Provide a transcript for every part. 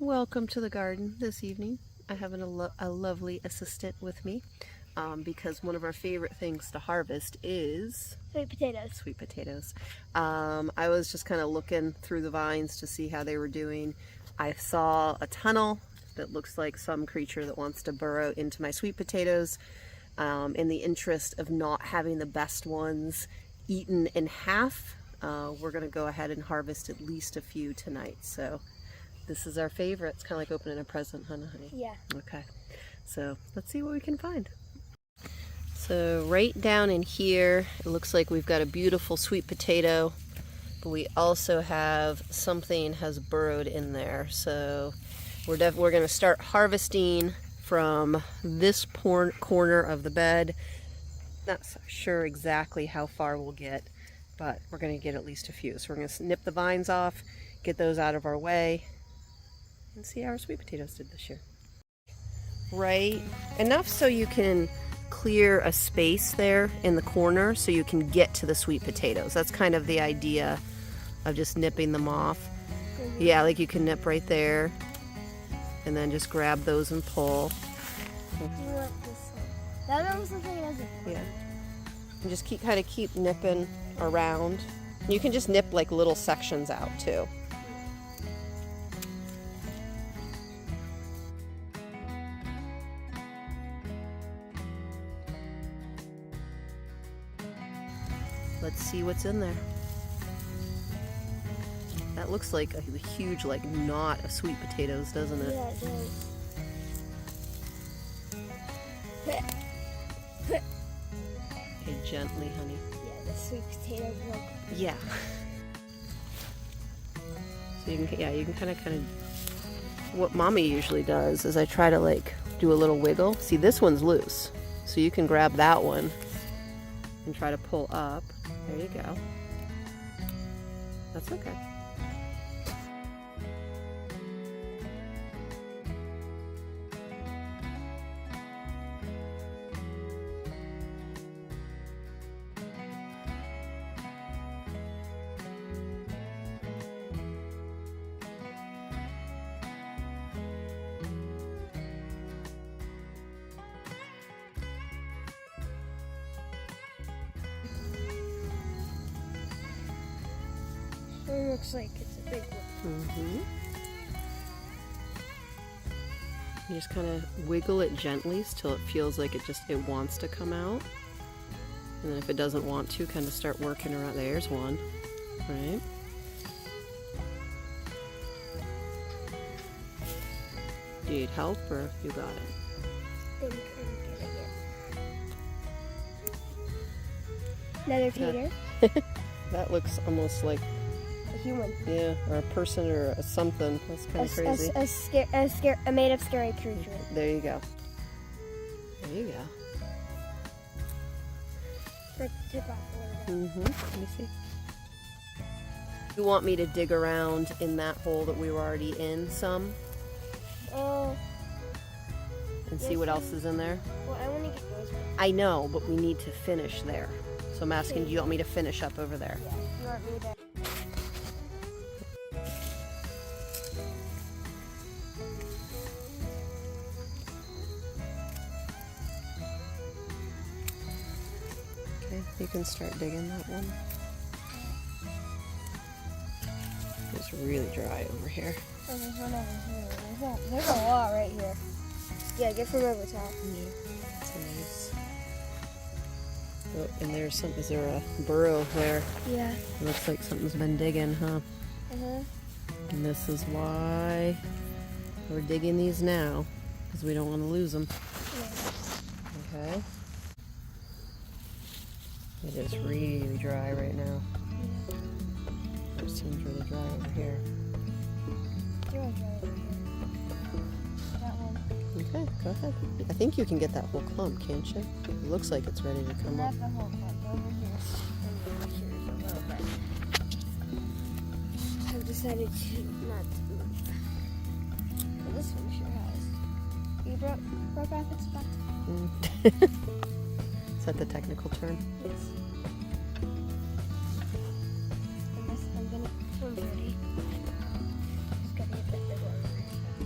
Welcome to the garden this evening. I have a lovely assistant with me because one of our favorite things to harvest is sweet potatoes. Sweet potatoes. I was just kind of looking through the vines to see how they were doing. I saw a tunnel that looks like some creature that wants to burrow into my sweet potatoes. In the interest of not having the best ones eaten in half, we're going to go ahead and harvest at least a few tonight. So this is our favorite. It's kind of like opening a present, honey. Yeah. Okay. So let's see what we can find. So right down in here, it looks like we've got a beautiful sweet potato, but we also have something has burrowed in there. So we're going to start harvesting from this corner of the bed. Not sure exactly how far we'll get, but we're going to get at least a few. So we're going to snip the vines off, get those out of our way, and see how our sweet potatoes did this year. Right, enough so you can clear a space there in the corner so you can get to the sweet potatoes. That's kind of the idea of just nipping them off. Yeah, like you can nip right there and then just grab those and pull. You want this one? That one looks like it doesn't. Yeah, and just keep nipping around. You can just nip like little sections out too. Let's see what's in there. That looks like a huge like knot of sweet potatoes, doesn't it? Yeah, it does. Okay, gently, honey. Yeah, the sweet potatoes look. Yeah. So you can kind of. What Mommy usually does is I try to like do a little wiggle. See, this one's loose, so you can grab that one and try to pull up. There you go. That's okay. It looks like it's a big one. Mm-hmm. You just kind of wiggle it gently till it feels like it wants to come out. And then if it doesn't want to, kind of start working around. There's one, right? Do you need help or you got it? I think I'm getting it. Another tater. That looks almost like A human. yeah, or a person or a something. That's kind of crazy. A made up scary creature. There you go. There you go. Tip off a little bit. Let me see. You want me to dig around in that hole that we were already in some Oh. and see what else is in there? Well, I want to get yours. I know, but we need to finish there. So I'm asking, do you want me to finish up over there? Yeah, you want me to. Okay, you can start digging that one. It's really dry over here. Oh, there's one over here. There's a lot right here. Yeah, get from over top. Yeah, that's nice. Oh, and is there a burrow there? Yeah. It looks like something's been digging, huh? Uh-huh. And this is why we're digging these now, because we don't want to lose them. Yeah. Okay. It is really dry right now. It seems really dry over here. You're right over here. That one. Okay, go ahead. I think you can get that whole clump, can't you? It looks like it's ready to come up. Not the whole clump. Over here. And here's a little bit. I've decided to not move. Well, this one sure has. You broke off its butt. Is that the technical term? Yes. I'm gonna swim dirty. Just gotta get that big one.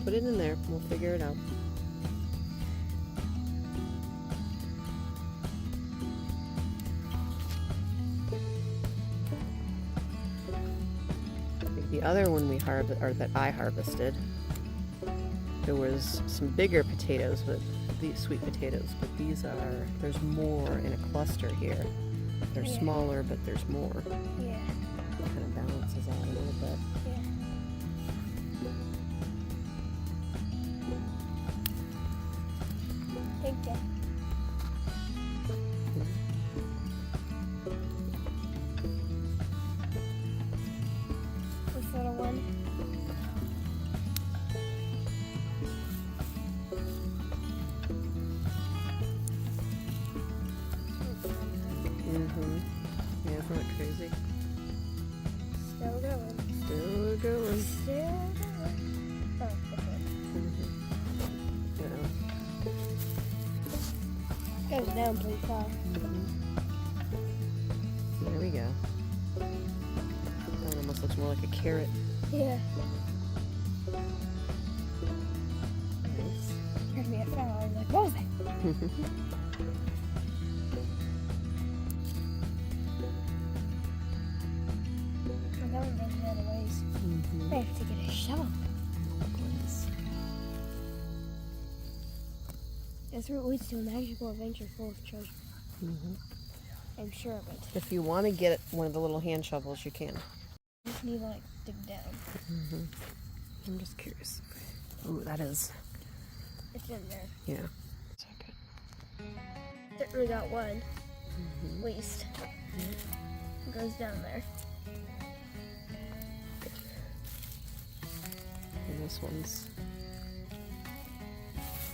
put it in there. We'll figure it out. The other one that I harvested, there was some bigger potatoes, but these sweet potatoes, but there's more in a cluster here. They're smaller, but there's more. Yeah. It kind of balances out a little bit. Yeah. Thank you. This little one. Yeah, isn't that crazy? Still going. Still going. Still going. Oh, okay. Yeah. Goes down pretty fast. There we go. That one almost looks more like a carrot. Yeah. Nice. Heard me at fell. I was like, what was that? That one goes the other ways. I have to get a shovel. That's what leads to a magical adventure full of treasure. I'm sure of it. If you want to get one of the little hand shovels, you can. Just need to like dig down. I'm just curious. Ooh, that is. It's in there. Yeah. It's okay. Certainly got one. At least. It goes down there. And this one's.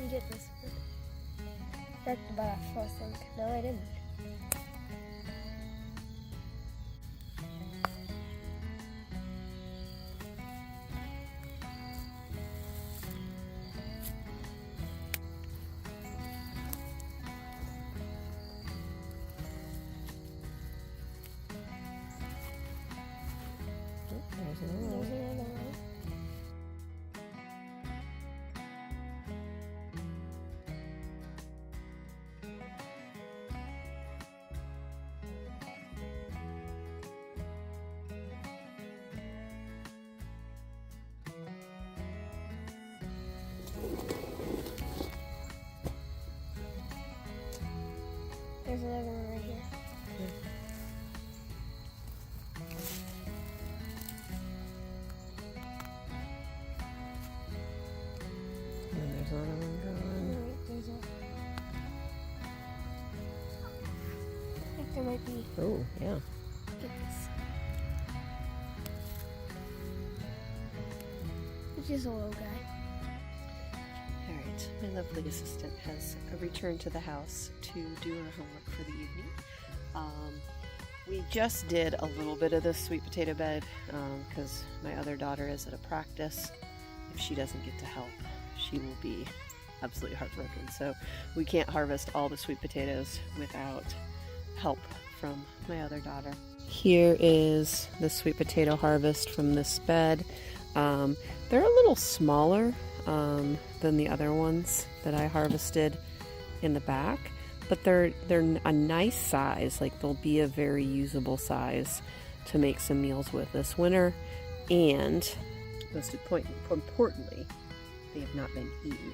You get this one. That's about a full thing. No, I didn't. There's another There's one. another one. There's another one right here. And there's another one going. Wait, there's a... I think there might be... Oh, yeah. Get this. It's just a little guy. All right. My lovely assistant has returned to the house to do her homework for the evening. We just did a little bit of this sweet potato bed because my other daughter is at a practice. If she doesn't get to help, she will be absolutely heartbroken. So we can't harvest all the sweet potatoes without help from my other daughter. Here is the sweet potato harvest from this bed. They're a little smaller than the other ones that I harvested in the back, but they're a nice size. Like, they'll be a very usable size to make some meals with this winter, and most importantly, they have not been eaten.